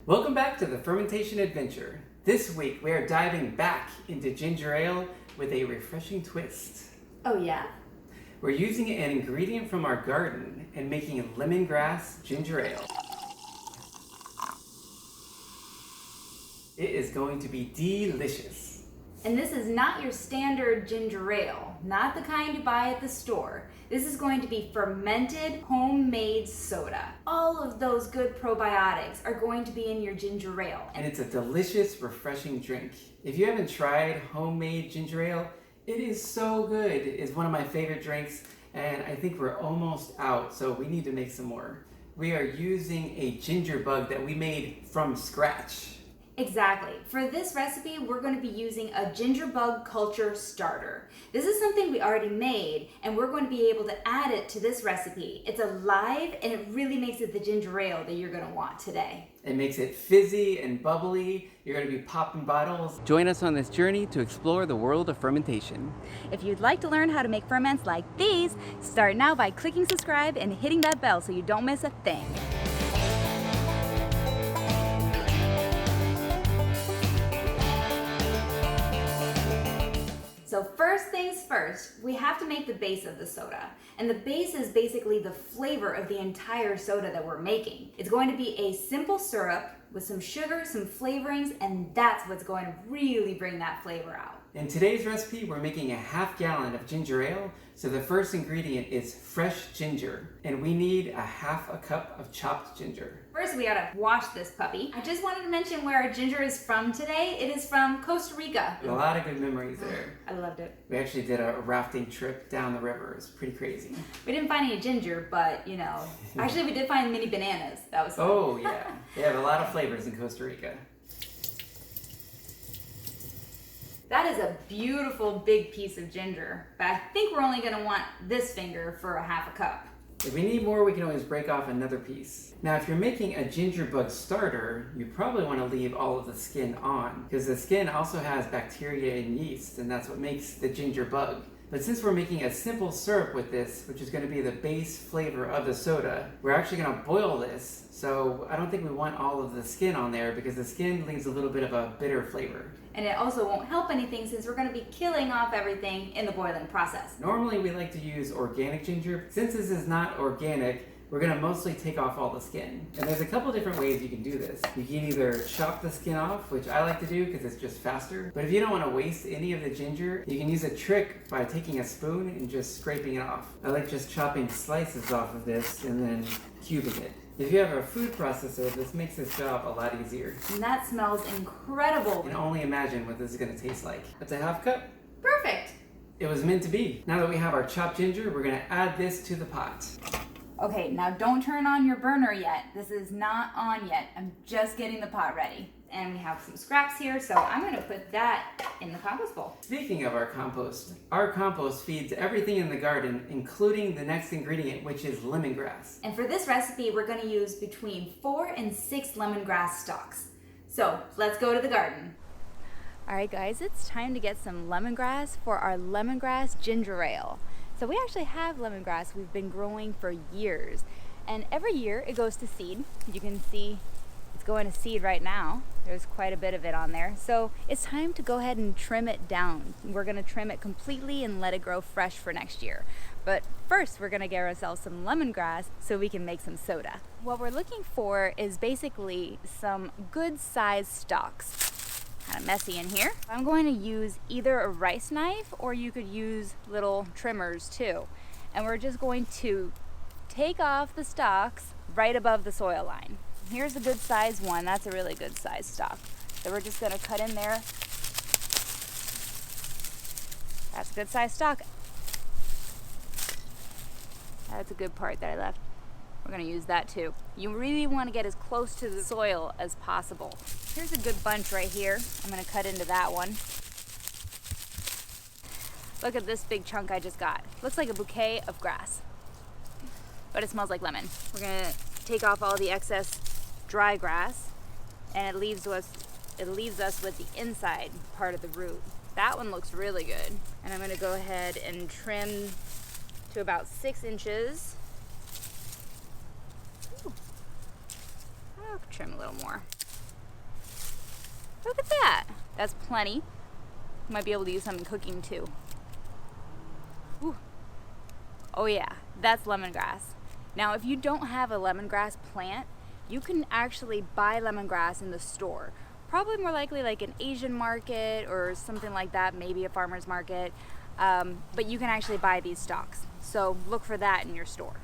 Welcome back to the Fermentation Adventure. This week we are diving back into ginger ale with a refreshing twist. Oh yeah? We're using an ingredient from our garden and making lemongrass ginger ale. It is going to be delicious. And this is not your standard ginger ale, not the kind you buy at the store. This is going to be fermented, homemade soda. All of those good probiotics are going to be in your ginger ale. And it's a delicious, refreshing drink. If you haven't tried homemade ginger ale, it is so good. It's one of my favorite drinks, and I think we're almost out, so we need to make some more. We are using a ginger bug that we made from scratch. Exactly. For this recipe, we're going to be using a ginger bug culture starter. This is something we already made, and we're going to be able to add it to this recipe. It's alive, and it really makes it the ginger ale that you're going to want today. It makes it fizzy and bubbly. You're going to be popping bottles. Join us on this journey to explore the world of fermentation. If you'd like to learn how to make ferments like these, start now by clicking subscribe and hitting that bell so you don't miss a thing. So first things first, we have to make the base of the soda. And the base is basically the flavor of the entire soda that we're making. It's going to be a simple syrup with some sugar, some flavorings, and that's what's going to really bring that flavor out. In today's recipe, we're making a half gallon of ginger ale. So the first ingredient is fresh ginger, and we need a half a cup of chopped ginger. First, we gotta wash this puppy. I just wanted to mention where our ginger is from today. It is from Costa Rica. A lot of good memories there. I loved it. We actually did a rafting trip down the river. It was pretty crazy. We didn't find any ginger, but you know, actually we did find mini bananas. That was fun. Oh yeah, they have a lot of flavors in Costa Rica. That is a beautiful big piece of ginger, but I think we're only gonna want this finger for a half a cup. If we need more, we can always break off another piece. Now, if you're making a ginger bug starter, you probably want to leave all of the skin on, because the skin also has bacteria and yeast, and that's what makes the ginger bug. But since we're making a simple syrup with this, which is going to be the base flavor of the soda, we're actually going to boil this. So I don't think we want all of the skin on there because the skin leaves a little bit of a bitter flavor. And it also won't help anything since we're going to be killing off everything in the boiling process. Normally we like to use organic ginger. Since this is not organic, we're going to mostly take off all the skin. And there's a couple different ways you can do this. You can either chop the skin off, which I like to do because it's just faster. But if you don't want to waste any of the ginger, you can use a trick by taking a spoon and just scraping it off. I like just chopping slices off of this and then cubing it. If you have a food processor, this makes this job a lot easier. And that smells incredible. You can only imagine what this is going to taste like. That's a half cup. Perfect. It was meant to be. Now that we have our chopped ginger, we're going to add this to the pot. Okay, now don't turn on your burner yet. This is not on yet. I'm just getting the pot ready. And we have some scraps here, so I'm gonna put that in the compost bowl. Speaking of our compost feeds everything in the garden, including the next ingredient, which is lemongrass. And for this recipe, we're gonna use between 4 and 6 lemongrass stalks. So let's go to the garden. All right, guys, it's time to get some lemongrass for our lemongrass ginger ale. So we actually have lemongrass we've been growing for years, and every year it goes to seed. You can see it's going to seed right now. There's quite a bit of it on there. So it's time to go ahead and trim it down. We're gonna trim it completely and let it grow fresh for next year. But first, we're gonna get ourselves some lemongrass so we can make some soda. What we're looking for is basically some good sized stalks. Kind of messy in here. I'm going to use either a rice knife or you could use little trimmers too. And we're just going to take off the stalks right above the soil line. Here's a good size one. That's a really good size stalk. So we're just gonna cut in there. That's a good size stalk. That's a good part that I left. We're gonna use that too. You really wanna get as close to the soil as possible. Here's a good bunch right here. I'm gonna cut into that one. Look at this big chunk I just got. Looks like a bouquet of grass, but it smells like lemon. We're gonna take off all the excess dry grass, and it leaves us with the inside part of the root. That one looks really good. And I'm gonna go ahead and trim to about 6 inches. Ooh. I'll trim a little more. Look at that. That's plenty. Might be able to use some in cooking too. Ooh. Oh yeah, that's lemongrass. Now, if you don't have a lemongrass plant, you can actually buy lemongrass in the store. Probably more likely like an Asian market or something like that, maybe a farmer's market. But you can actually buy these stalks. So look for that in your store.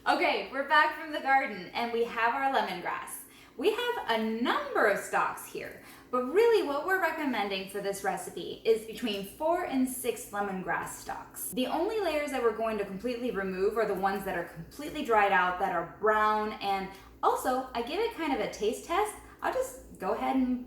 Okay, we're back from the garden and we have our lemongrass. We have a number of stalks here, but really what we're recommending for this recipe is between 4 and 6 lemongrass stalks. The only layers that we're going to completely remove are the ones that are completely dried out, that are brown, and also I give it kind of a taste test. I'll just go ahead and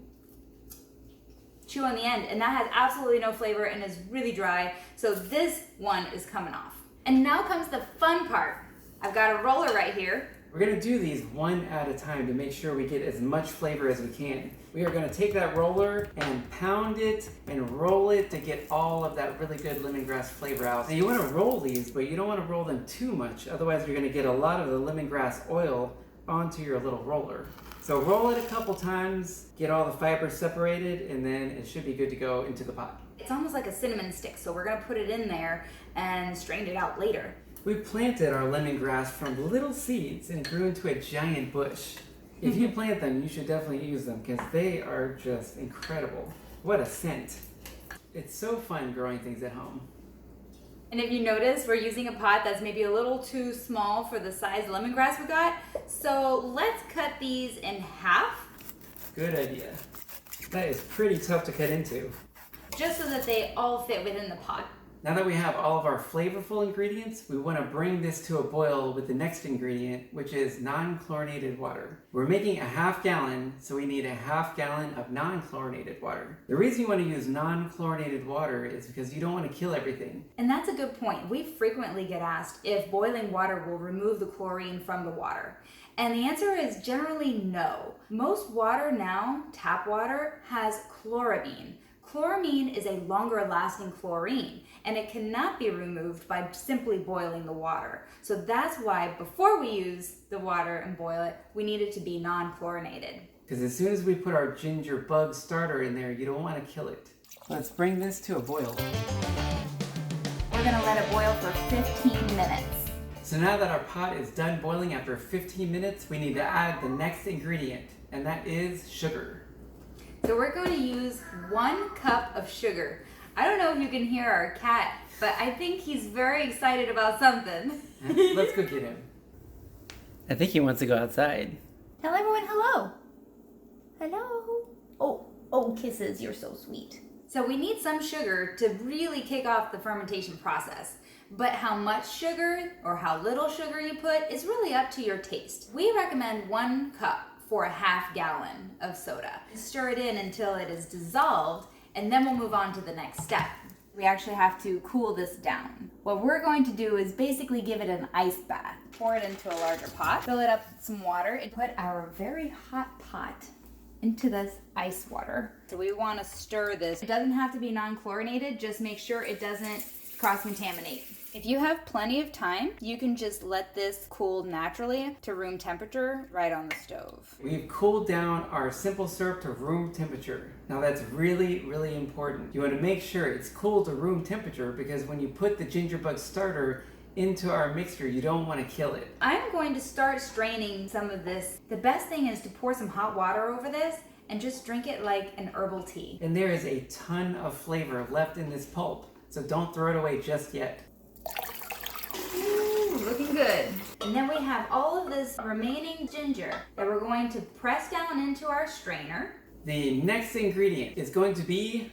chew on the end, and that has absolutely no flavor and is really dry, so this one is coming off. And now comes the fun part. I've got a roller right here. We're gonna do these one at a time to make sure we get as much flavor as we can. We are gonna take that roller and pound it and roll it to get all of that really good lemongrass flavor out. Now you wanna roll these, but you don't wanna roll them too much, otherwise you're gonna get a lot of the lemongrass oil onto your little roller. So roll it a couple times, get all the fibers separated, and then it should be good to go into the pot. It's almost like a cinnamon stick, so we're gonna put it in there and strain it out later. We planted our lemongrass from little seeds and grew into a giant bush. If you plant them, you should definitely use them because they are just incredible. What a scent. It's so fun growing things at home. And if you notice, we're using a pot that's maybe a little too small for the size lemongrass we got. So let's cut these in half. Good idea. That is pretty tough to cut into. Just so that they all fit within the pot. Now that we have all of our flavorful ingredients, we want to bring this to a boil with the next ingredient, which is non-chlorinated water. We're making a ½ gallon, so we need a ½ gallon of non-chlorinated water. The reason you want to use non-chlorinated water is because you don't want to kill everything. And that's a good point. We frequently get asked if boiling water will remove the chlorine from the water. And the answer is generally no. Most water now, tap water, has chloramine. Chloramine is a longer lasting chlorine, and it cannot be removed by simply boiling the water. So that's why before we use the water and boil it, we need it to be non-chlorinated. Because as soon as we put our ginger bug starter in there, you don't want to kill it. Let's bring this to a boil. We're gonna let it boil for 15 minutes. So now that our pot is done boiling after 15 minutes, we need to add the next ingredient, and that is sugar. So we're going to use 1 cup of sugar. I don't know if you can hear our cat, but I think he's very excited about something. Let's go get him. I think he wants to go outside. Tell everyone hello. Hello. Oh, kisses, you're so sweet. So we need some sugar to really kick off the fermentation process. But how much sugar or how little sugar you put is really up to your taste. We recommend 1 cup for a ½ gallon of soda. Stir it in until it is dissolved, and then we'll move on to the next step. We actually have to cool this down. What we're going to do is basically give it an ice bath. Pour it into a larger pot, fill it up with some water, and put our very hot pot into this ice water. So we want to stir this. It doesn't have to be non-chlorinated, just make sure it doesn't cross-contaminate. If you have plenty of time, you can just let this cool naturally to room temperature right on the stove. We've cooled down our simple syrup to room temperature. Now that's really, really important. You want to make sure it's cool to room temperature because when you put the ginger bug starter into our mixture, you don't want to kill it. I'm going to start straining some of this. The best thing is to pour some hot water over this and just drink it like an herbal tea. And there is a ton of flavor left in this pulp, so don't throw it away just yet. Ooh, looking good. And then we have all of this remaining ginger that we're going to press down into our strainer. The next ingredient is going to be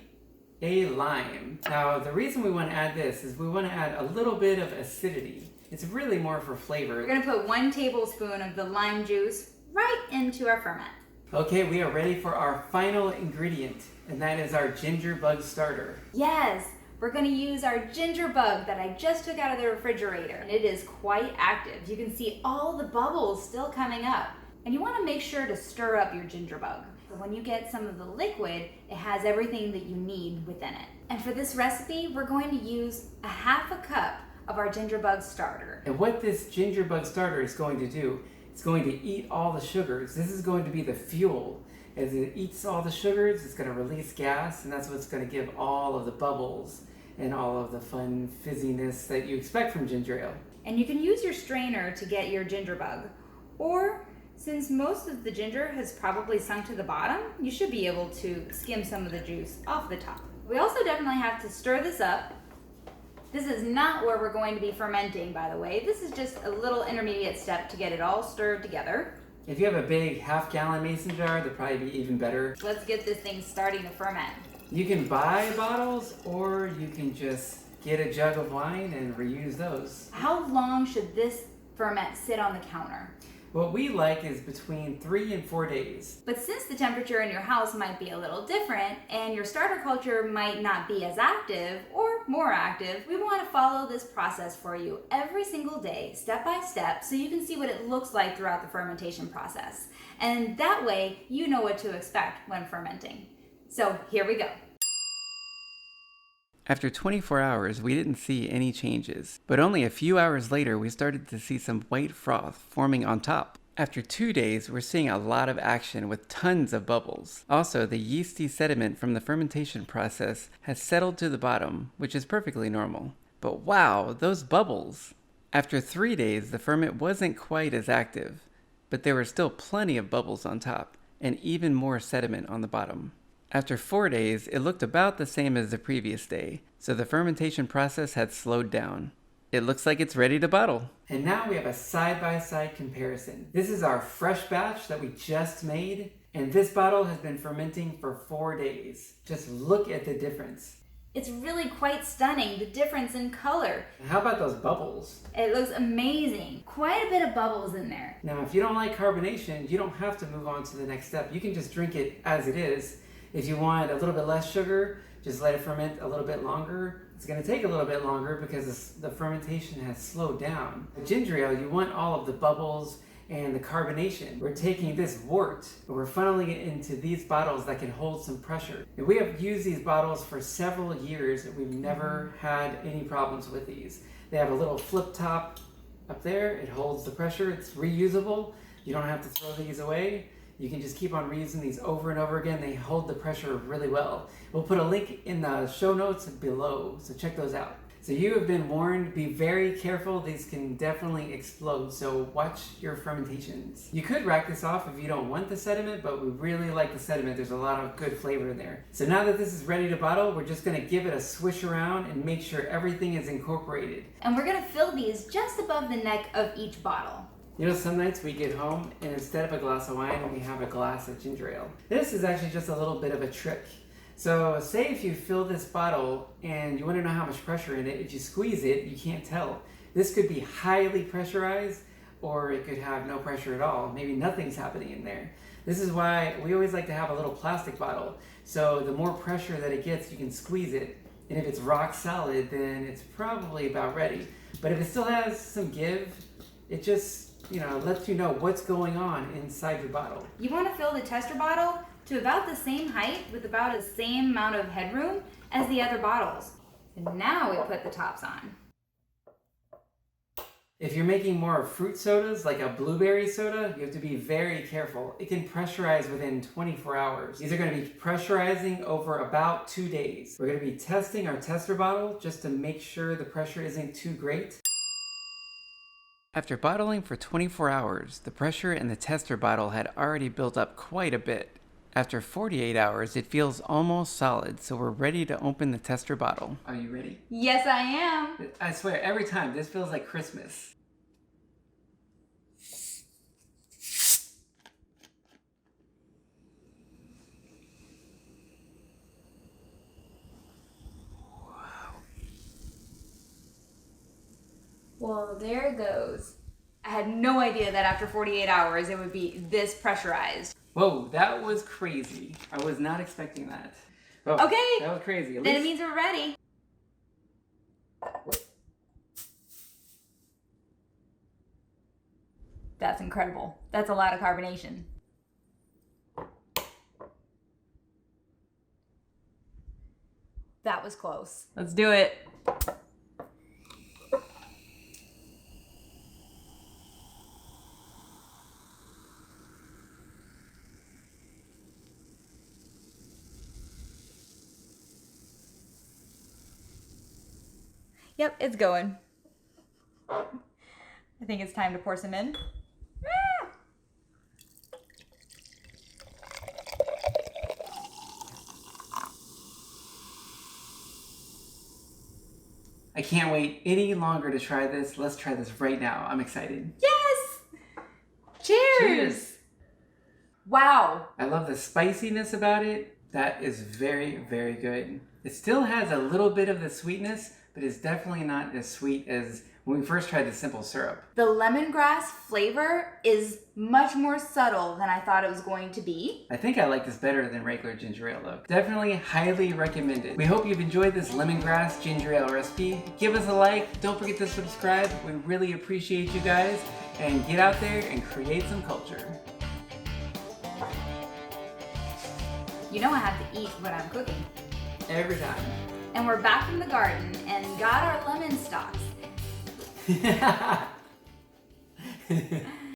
a lime. Now, the reason we want to add this is we want to add a little bit of acidity. It's really more for flavor. We're going to put 1 tablespoon of the lime juice right into our ferment. Okay, we are ready for our final ingredient, and that is our ginger bug starter. Yes! We're going to use our ginger bug that I just took out of the refrigerator. And it is quite active. You can see all the bubbles still coming up. And you want to make sure to stir up your ginger bug. So when you get some of the liquid, it has everything that you need within it. And for this recipe, we're going to use a ½ cup of our ginger bug starter. And what this ginger bug starter is going to do, it's going to eat all the sugars. This is going to be the fuel. As it eats all the sugars, it's going to release gas, and that's what's going to give all of the bubbles and all of the fun fizziness that you expect from ginger ale. And you can use your strainer to get your ginger bug. Or, since most of the ginger has probably sunk to the bottom, you should be able to skim some of the juice off the top. We also definitely have to stir this up. This is not where we're going to be fermenting, by the way. This is just a little intermediate step to get it all stirred together. If you have a big half-gallon mason jar, that'd probably be even better. Let's get this thing starting to ferment. You can buy bottles, or you can just get a jug of wine and reuse those. How long should this ferment sit on the counter? What we like is between 3 and 4 days. But since the temperature in your house might be a little different and your starter culture might not be as active or more active, we want to follow this process for you every single day, step by step, so you can see what it looks like throughout the fermentation process. And that way, you know what to expect when fermenting. So here we go. After 24 hours, we didn't see any changes, but only a few hours later, we started to see some white froth forming on top. After 2 days, we're seeing a lot of action with tons of bubbles. Also, the yeasty sediment from the fermentation process has settled to the bottom, which is perfectly normal. But wow, those bubbles! After 3 days, the ferment wasn't quite as active, but there were still plenty of bubbles on top, and even more sediment on the bottom. After 4 days, it looked about the same as the previous day, so the fermentation process had slowed down. It looks like it's ready to bottle. And now we have a side-by-side comparison. This is our fresh batch that we just made, and this bottle has been fermenting for 4 days. Just look at the difference. It's really quite stunning, the difference in color. How about those bubbles? It looks amazing. Quite a bit of bubbles in there. Now, if you don't like carbonation, you don't have to move on to the next step. You can just drink it as it is. If you want a little bit less sugar, just let it ferment a little bit longer. It's going to take a little bit longer because the fermentation has slowed down. With ginger ale, you want all of the bubbles and the carbonation. We're taking this wort, but we're funneling it into these bottles that can hold some pressure. And we have used these bottles for several years, and we've never had any problems with these. They have a little flip top up there. It holds the pressure. It's reusable. You don't have to throw these away. You can just keep on reusing these over and over again. They hold the pressure really well. We'll put a link in the show notes below, so check those out. So you have been warned, be very careful. These can definitely explode, so watch your fermentations. You could rack this off if you don't want the sediment, but we really like the sediment. There's a lot of good flavor in there. So now that this is ready to bottle, we're just gonna give it a swish around and make sure everything is incorporated. And we're gonna fill these just above the neck of each bottle. You know, some nights we get home and instead of a glass of wine, we have a glass of ginger ale. This is actually just a little bit of a trick. So say if you fill this bottle and you want to know how much pressure in it, if you squeeze it, you can't tell. This could be highly pressurized, or it could have no pressure at all. Maybe nothing's happening in there. This is why we always like to have a little plastic bottle. So the more pressure that it gets, you can squeeze it. And if it's rock solid, then it's probably about ready. But if it still has some give, it just, lets you know what's going on inside your bottle. You want to fill the tester bottle to about the same height with about the same amount of headroom as the other bottles. And now we put the tops on. If you're making more fruit sodas, like a blueberry soda, you have to be very careful. It can pressurize within 24 hours. These are going to be pressurizing over about 2 days. We're going to be testing our tester bottle just to make sure the pressure isn't too great. After bottling for 24 hours, the pressure in the tester bottle had already built up quite a bit. After 48 hours, it feels almost solid, so we're ready to open the tester bottle. Are you ready? Yes, I am. I swear, every time, this feels like Christmas. Well, there it goes. I had no idea that after 48 hours it would be this pressurized. Whoa, that was crazy. I was not expecting that. Oh, okay. That was crazy. Then it means we're ready. That's incredible. That's a lot of carbonation. That was close. Let's do it. Yep, it's going. I think it's time to pour some in. Ah! I can't wait any longer to try this. Let's try this right now. I'm excited. Yes! Cheers! Cheers! Wow. I love the spiciness about it. That is very, very good. It still has a little bit of the sweetness, but it's definitely not as sweet as when we first tried the simple syrup. The lemongrass flavor is much more subtle than I thought it was going to be. I think I like this better than regular ginger ale though. Definitely highly recommended. We hope you've enjoyed this lemongrass ginger ale recipe. Give us a like. Don't forget to subscribe. We really appreciate you guys. And get out there and create some culture. You know I have to eat what I'm cooking. Every time. And we're back in the garden and got our lemon stalks.